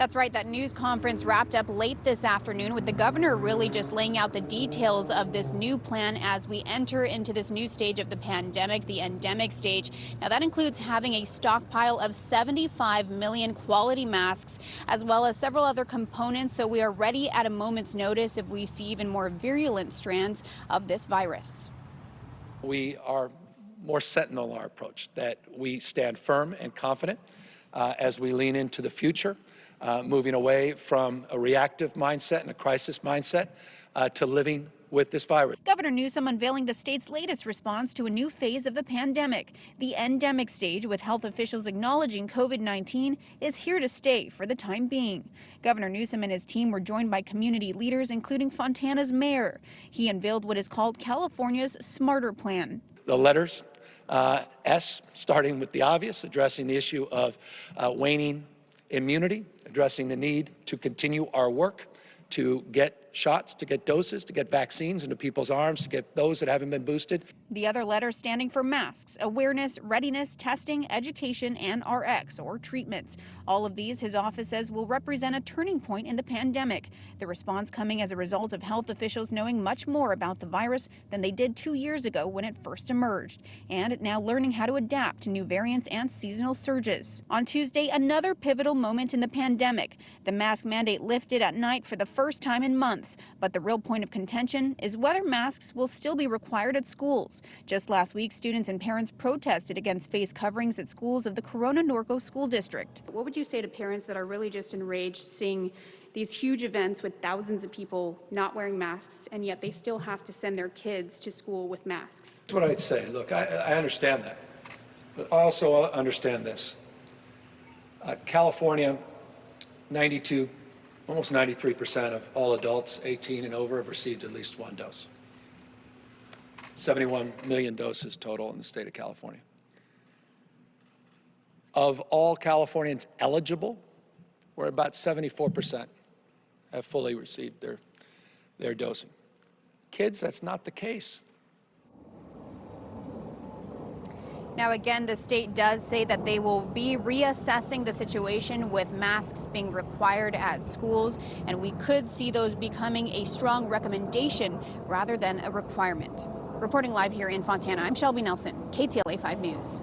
That's right. That news conference wrapped up late this afternoon with the governor really just laying out the details of this new plan as we enter into this new stage of the pandemic, the endemic stage. Now, that includes having a stockpile of 75 million quality masks, as well as several other components. So we are ready at a moment's notice if we see even more virulent strands of this virus. We are more sentinel in our approach, that we stand firm and confident as we lean into the future. Moving away from a reactive mindset and a crisis mindset to living with this virus. Governor Newsom unveiling the state's latest response to a new phase of the pandemic. The endemic stage, with health officials acknowledging COVID-19 is here to stay for the time being. Governor Newsom and his team were joined by community leaders, including Fontana's mayor. He unveiled what is called California's Smarter Plan. The letters, S, starting with the obvious, addressing the issue of waning immunity, addressing the need to continue our work to get shots, to get doses, to get vaccines into people's arms, to get those that haven't been boosted. The other letters standing for masks, awareness, readiness, testing, education, and RX, or treatments. All of these, his office says, will represent a turning point in the pandemic. The response coming as a result of health officials knowing much more about the virus than they did 2 years ago when it first emerged, and now learning how to adapt to new variants and seasonal surges. On Tuesday, another pivotal moment in the pandemic. The mask mandate lifted at night for the first time in months. But the real point of contention is whether masks will still be required at schools. Just last week, students and parents protested against face coverings at schools of the Corona Norco School District. What would you say to parents that are really just enraged seeing these huge events with thousands of people not wearing masks, and yet they still have to send their kids to school with masks? That's what I'd say. Look, I understand that. But I also understand this. California, almost 93% of all adults 18 and over have received at least one dose. 71 million doses total in the state of California. Of all Californians eligible, we're about 74% have fully received their dosing. Kids, that's not the case. Now, again, the state does say that they will be reassessing the situation with masks being required at schools, and we could see those becoming a strong recommendation rather than a requirement. Reporting live here in Fontana, I'm Shelby Nelson, KTLA 5 News.